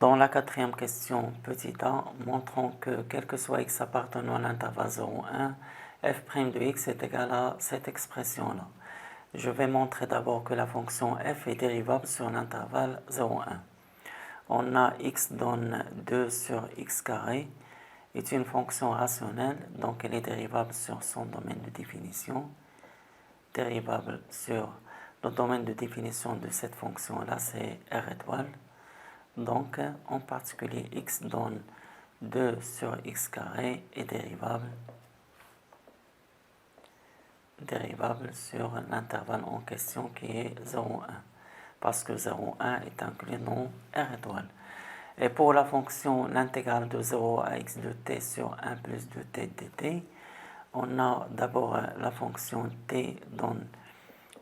Dans la quatrième question, petit a, montrons que quel que soit x appartenant à l'intervalle 0,1, f' de x est égal à cette expression-là. Je vais montrer d'abord que la fonction f est dérivable sur l'intervalle 0,1. On a x donne 2 sur x carré, est une fonction rationnelle, donc elle est dérivable sur son domaine de définition. Dérivable sur le domaine de définition de cette fonction-là, c'est R étoile. Donc, en particulier, x donne 2 sur x carré est dérivable sur l'intervalle en question qui est 0,1, parce que 0,1 est inclus dans R étoile. Et pour la fonction l'intégrale de 0 à x de t sur 1 plus 2t dt, on a d'abord la fonction t donne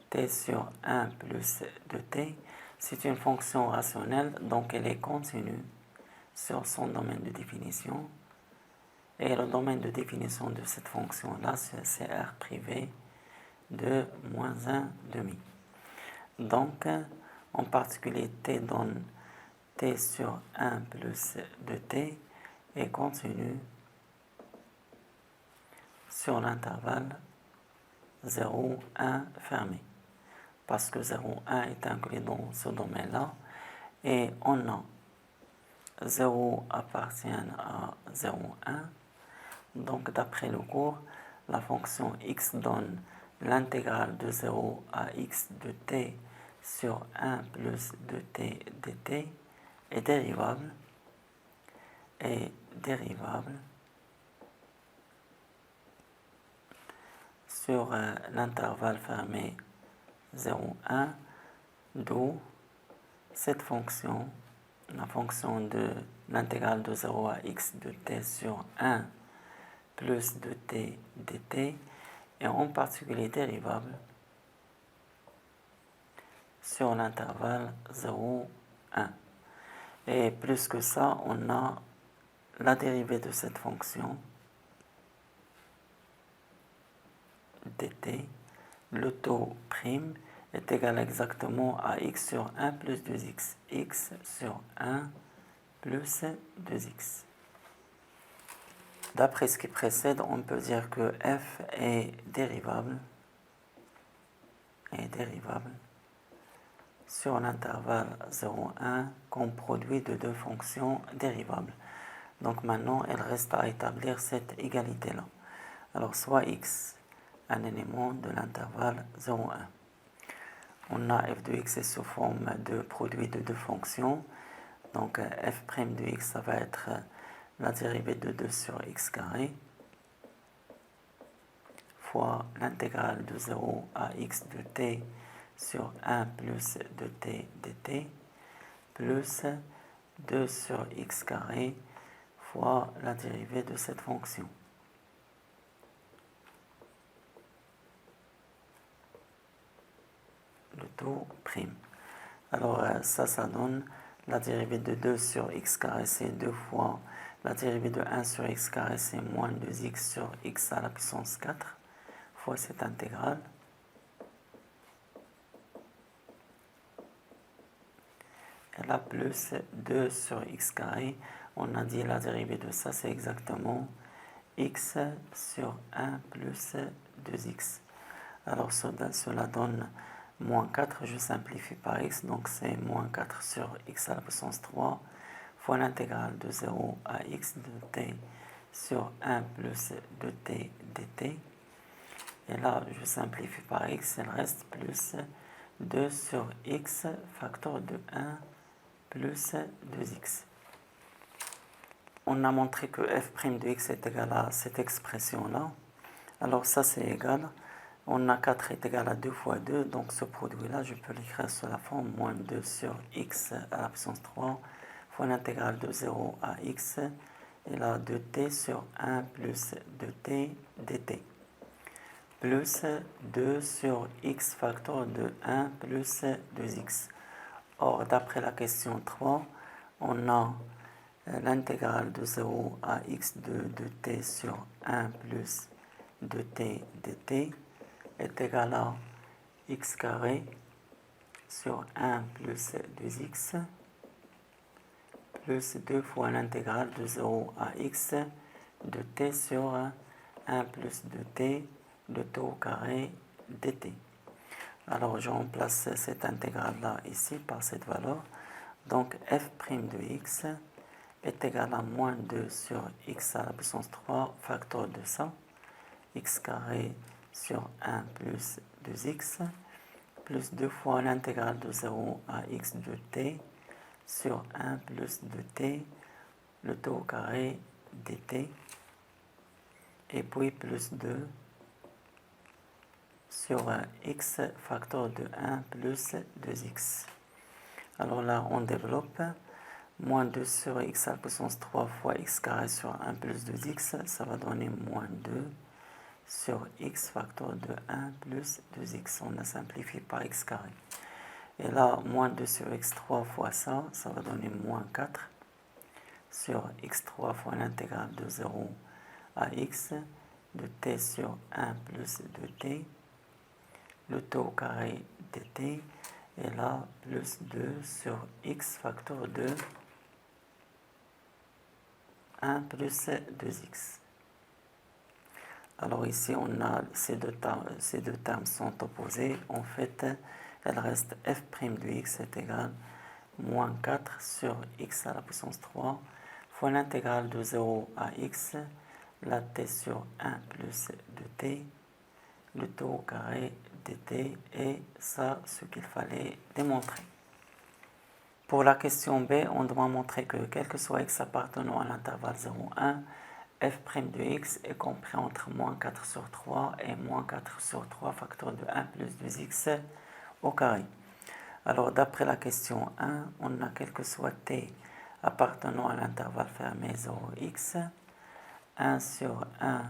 t sur 1 plus 2t. C'est une fonction rationnelle, donc elle est continue sur son domaine de définition. Et le domaine de définition de cette fonction-là, c'est R privé de moins 1 demi. Donc, en particulier, t donne t sur 1 plus 2t est continue sur l'intervalle 0, 1 fermé. Parce que 0, 1 est inclus dans ce domaine-là. Et on a 0 appartient à 0, 1. Donc, d'après le cours, la fonction x donne l'intégrale de 0 à x de t sur 1 plus 2t dt est dérivable sur l'intervalle fermé 0, 1, d'où cette fonction, la fonction de l'intégrale de 0 à x de t sur 1 plus 2t dt est en particulier dérivable sur l'intervalle 0, 1. Et plus que ça, on a la dérivée de cette fonction dt, le taux prime est égal exactement à x sur 1 plus 2x, x sur 1 plus 2x. D'après ce qui précède, on peut dire que f est dérivable sur l'intervalle 0,1 comme produit de deux fonctions dérivables. Donc maintenant, il reste à établir cette égalité-là. Alors, soit x, un élément de l'intervalle 0,1. On a f de x est sous forme de produit de deux fonctions. Donc, f' de x, ça va être la dérivée de 2 sur x carré fois l'intégrale de 0 à x de t sur 1 plus 2t dt plus 2 sur x carré fois la dérivée de cette fonction. Le taux prime. Alors ça donne la dérivée de 2 sur x carré, c'est 2 fois la dérivée de 1 sur x carré, c'est moins 2x sur x à la puissance 4 fois cette intégrale. Et là, plus 2 sur x carré, on a dit la dérivée de ça, c'est exactement x sur 1 plus 2x. Alors cela donne moins 4, je simplifie par x, donc c'est moins 4 sur x à la puissance 3 fois l'intégrale de 0 à x de t sur 1 plus 2t dt. Et là, je simplifie par x, il reste plus 2 sur x facteur de 1 plus 2x. On a montré que f' de x est égal à cette expression-là. Alors ça, c'est égal. On a 4 est égal à 2 fois 2, donc ce produit-là, je peux l'écrire sous la forme moins 2 sur x à la puissance 3 fois l'intégrale de 0 à x, et là 2t sur 1 plus 2t dt, plus 2 sur x facteur de 1 plus 2x. Or, d'après la question 3, on a l'intégrale de 0 à x de 2t sur 1 plus 2t dt est égal à x carré sur 1 plus 2x plus 2 fois l'intégrale de 0 à x de t sur 1 plus 2t de t au carré dt. Alors je remplace cette intégrale-là ici par cette valeur. Donc f' de x est égal à moins 2 sur x à la puissance 3 facteur de ça, x carré sur 1 plus 2x, plus 2 fois l'intégrale de 0 à x de t sur 1 plus 2t, le t au carré dt, et puis plus 2 sur x facteur de 1 plus 2x. Alors là, on développe. Moins 2 sur x à la puissance 3 fois x carré sur 1 plus 2x, ça va donner moins 2 sur x facteur de 1 plus 2x. On a simplifié par x carré. Et là, moins 2 sur x3 fois ça, ça va donner moins 4 sur x3 fois l'intégrale de 0 à x de t sur 1 plus 2t, le t au carré dt, et là, plus 2 sur x facteur de 1 plus 2x. Alors ici, on a ces deux termes sont opposés. En fait, elle reste f' de x est égal à moins 4 sur x à la puissance 3 fois l'intégrale de 0 à x, la t sur 1 plus 2t, le t au carré dt, et ça, ce qu'il fallait démontrer. Pour la question B, on doit montrer que quel que soit x appartenant à l'intervalle 0,1, f' de x est compris entre moins 4 sur 3 et moins 4 sur 3 facteur de 1 plus 2x au carré. Alors d'après la question 1, on a quel que soit t appartenant à l'intervalle fermé 0x, 1 sur 1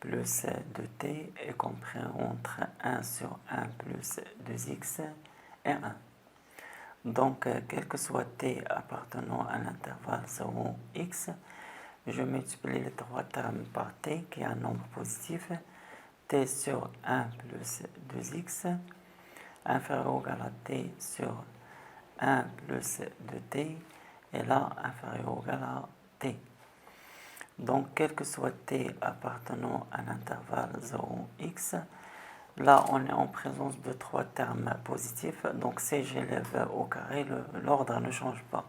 plus 2t est compris entre 1 sur 1 plus 2x et 1. Donc, quel que soit t appartenant à l'intervalle 0x, je multiplie les trois termes par t, qui est un nombre positif, t sur 1 plus 2x, inférieur ou égal à t sur 1 plus 2t, et là, inférieur ou égal à t. Donc, quel que soit t appartenant à l'intervalle 0x, là, on est en présence de trois termes positifs. Donc, si j'élève au carré, l'ordre ne change pas.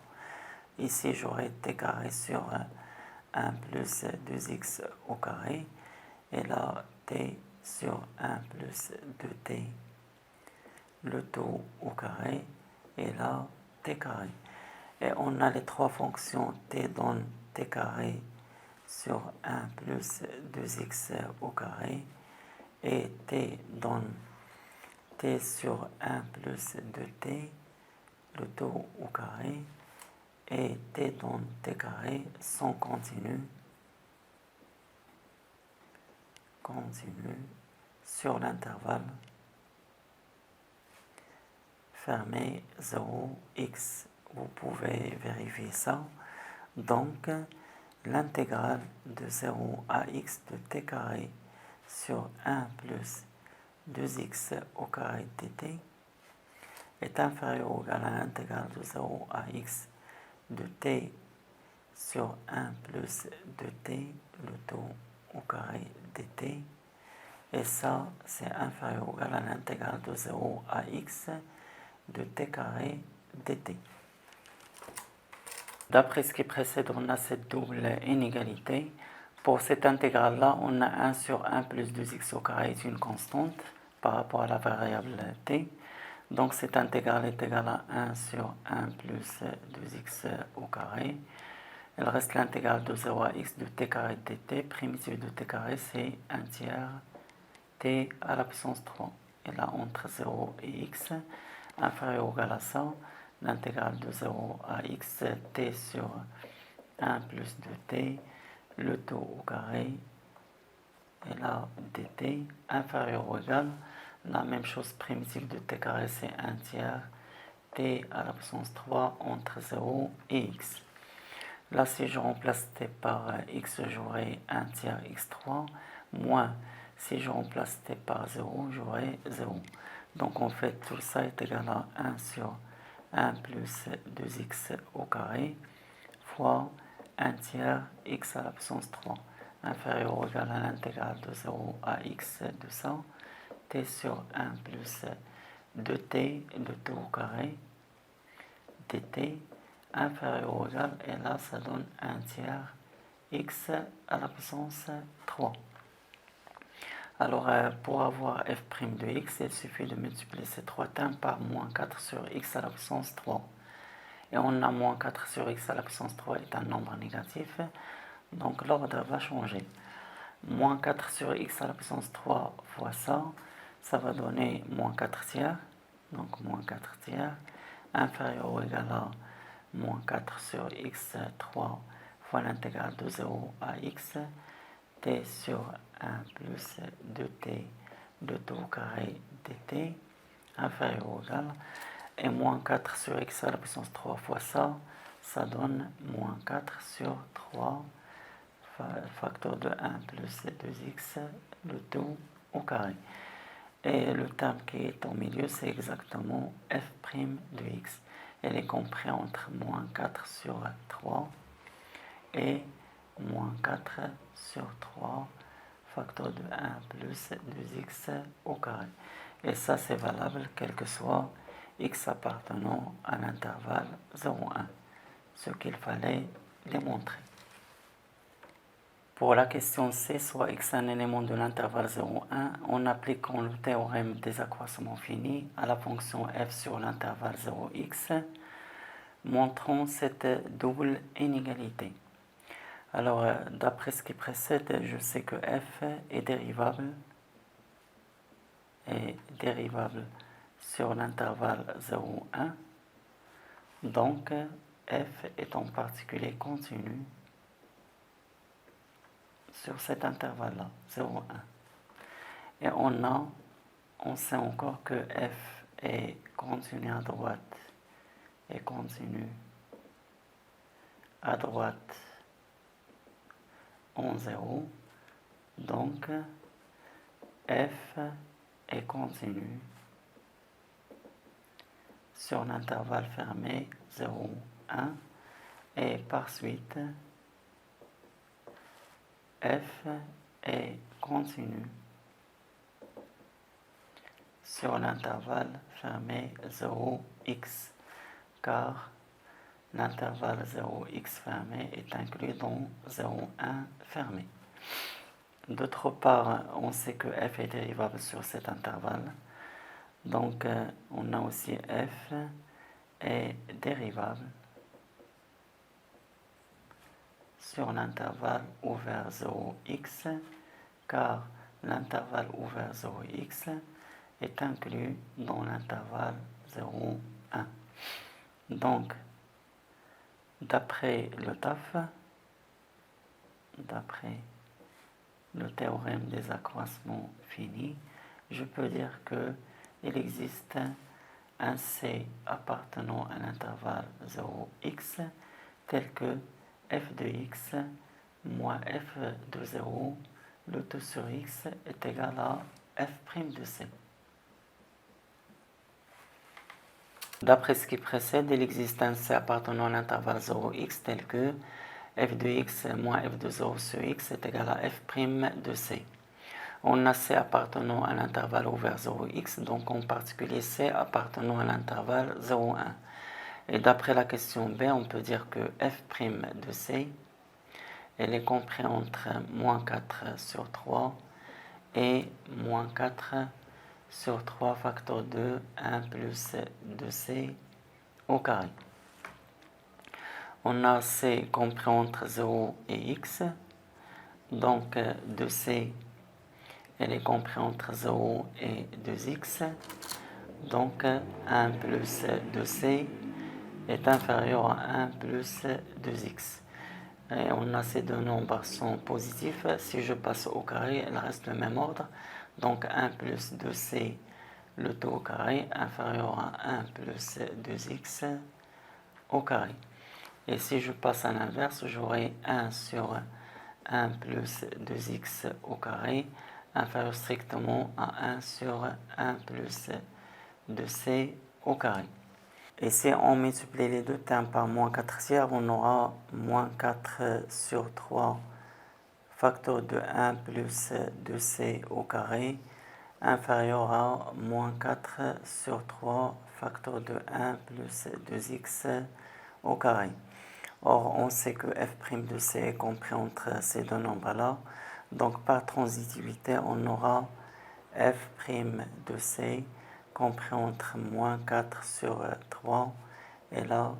Ici, j'aurai t carré sur 1 plus 2x au carré. Et là, t sur 1 plus 2t, le tout au carré. Et là, t carré. Et on a les trois fonctions. T donne t carré sur 1 plus 2x au carré. Et t donne t sur 1 plus 2t, le tout au carré, et t donne t carré sont continus sur l'intervalle fermé 0x. Vous pouvez vérifier ça. Donc, l'intégrale de 0 à x de t carré sur 1 plus 2x au carré dt est inférieur ou égal à l'intégrale de 0 à x de t sur 1 plus 2t, le tout au carré dt, et ça, c'est inférieur ou égal à l'intégrale de 0 à x de t carré dt. D'après ce qui précède, on a cette double inégalité. Pour cette intégrale-là, on a 1 sur 1 plus 2x au carré est une constante par rapport à la variable t. Donc cette intégrale est égale à 1 sur 1 plus 2x au carré. Il reste l'intégrale de 0 à x de t carré dt. Primitive de t carré, c'est 1 tiers t à la puissance 3. Et là, entre 0 et x, inférieur ou égal à ça, l'intégrale de 0 à x, t sur 1 plus 2t, le tout au carré, et là, dt, inférieur ou égal, la même chose, primitive de t carré, c'est 1 tiers t à la puissance 3 entre 0 et x. Là, si je remplace t par x, j'aurai 1 tiers x3, moins, si je remplace t par 0, j'aurai 0. Donc, en fait, tout ça est égal à 1 sur 1 plus 2x au carré fois 1 tiers x à la puissance 3 inférieur ou égal à l'intégrale de 0 à x de ça, t sur 1 plus 2t de t au carré dt inférieur ou égal, et là ça donne 1 tiers x à la puissance 3. Alors pour avoir f' de x, il suffit de multiplier ces trois termes par moins 4 sur x à la puissance 3. Et on a moins 4 sur x à la puissance 3 est un nombre négatif, donc l'ordre va changer. Moins 4 sur x à la puissance 3 fois ça va donner moins 4 tiers, donc moins 4 tiers, inférieur ou égal à moins 4 sur x3 fois l'intégrale de 0 à x, t sur 1 plus 2t de t au carré dt, inférieur ou égal, et moins 4 sur x à la puissance 3 fois ça donne moins 4 sur 3 facteur de 1 plus 2x de tout au carré. Et le terme qui est au milieu, c'est exactement f' de x. Elle est comprise entre moins 4 sur 3 et moins 4 sur 3 facteur de 1 plus 2x au carré. Et ça, c'est valable quel que soit x appartenant à l'intervalle 0,1, ce qu'il fallait démontrer. Pour la question C, soit x un élément de l'intervalle 0,1, en appliquant le théorème des accroissements finis à la fonction f sur l'intervalle 0x, montrons cette double inégalité. Alors, d'après ce qui précède, je sais que f est dérivable sur l'intervalle 0,1. Donc, f est en particulier continu sur cet intervalle-là, 0,1. Et on sait encore que f est continu à droite et continu à droite en 0. Donc, f est continu sur l'intervalle fermé 0,1 et par suite, f est continu sur l'intervalle fermé 0x, car l'intervalle 0x fermé est inclus dans 0,1 fermé. D'autre part, on sait que f est dérivable sur cet intervalle. Donc, on a aussi f est dérivable sur l'intervalle ouvert 0x, car l'intervalle ouvert 0x est inclus dans l'intervalle 0,1. Donc, d'après le théorème des accroissements finis, je peux dire qu'il existe un C appartenant à l'intervalle 0x tel que f de x moins f de 0, le tout sur x est égal à f' de C. D'après ce qui précède, il existe un C appartenant à l'intervalle 0x tel que f de x moins f de 0 sur x est égal à f' de C. On a C appartenant à l'intervalle ouvert 0x, donc en particulier C appartenant à l'intervalle 0,1. Et d'après la question B, on peut dire que f' de C, elle est comprise entre moins 4 sur 3 et moins 4 sur 3 facteur de 1 plus 2c au carré. On a C compris entre 0 et x, donc 2c, elle est comprise entre 0 et 2x, donc 1 plus 2c est inférieur à 1 plus 2x. Et on a ces deux nombres sont positifs. Si je passe au carré, il reste le même ordre. Donc 1 plus 2c, le tout au carré, inférieur à 1 plus 2x au carré. Et si je passe à l'inverse, j'aurai 1 sur 1 plus 2x au carré, inférieur strictement à 1 sur 1 plus 2c au carré. Et si on multiplie les deux termes par moins 4 tiers, on aura moins 4 sur 3 facteur de 1 plus 2c au carré inférieur à moins 4 sur 3 facteur de 1 plus 2x au carré. Or, on sait que f' de c est compris entre ces deux nombres-là. Donc, par transitivité, on aura f' de c compris entre moins 4 sur 3 et là,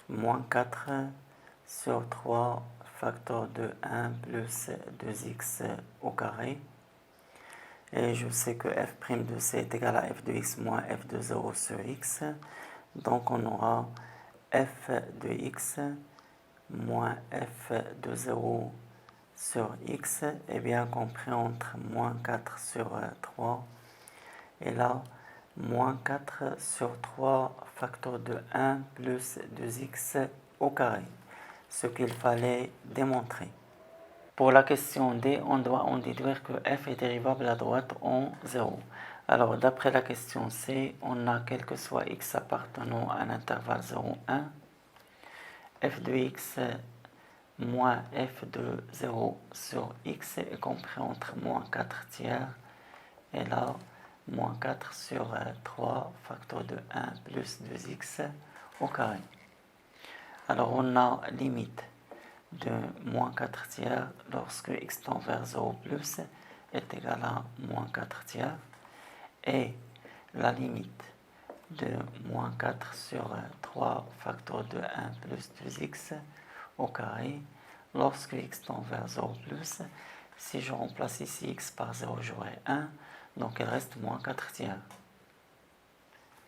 moins 4 sur 3 facteur de 1 plus 2x au carré. Et je sais que f' de c est égal à f de x moins f de 0 sur x. Donc on aura f de x moins f de 0 sur x est bien compris entre moins 4 sur 3 et là, moins 4 sur 3 facteur de 1 plus 2x au carré, ce qu'il fallait démontrer. Pour la question D, on doit en déduire que f est dérivable à droite en 0. Alors, d'après la question C, on a quel que soit x appartenant à l'intervalle 0, 1, f de x moins f de 0 sur x est compris entre moins 4 tiers et là, moins 4 sur 3 facteur de 1 plus 2x au carré. Alors, on a limite de moins 4 tiers lorsque x tend vers 0 plus est égal à moins 4 tiers et la limite de moins 4 sur 3 facteur de 1 plus 2x au carré lorsque x tend vers 0 plus. Si je remplace ici x par 0, j'aurai 1, donc il reste moins 4 tiers.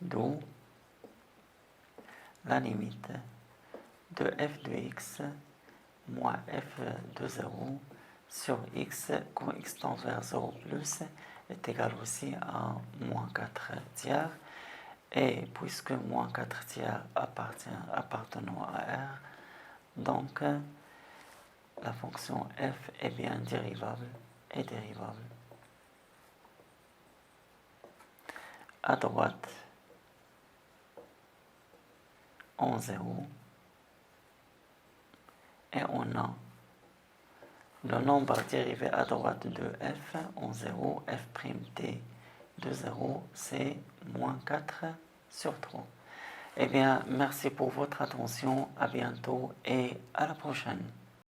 D'où la limite de f de x moins f de 0 sur x quand x tend vers 0 plus est égal aussi à moins 4 tiers. Et puisque moins 4 tiers appartenant à R, donc la fonction f est bien dérivable et dérivable. À droite en 0 et on a le nombre dérivé à droite de f en 0, f't de 0, c'est moins 4 sur 3. Eh bien, merci pour votre attention, à bientôt et à la prochaine.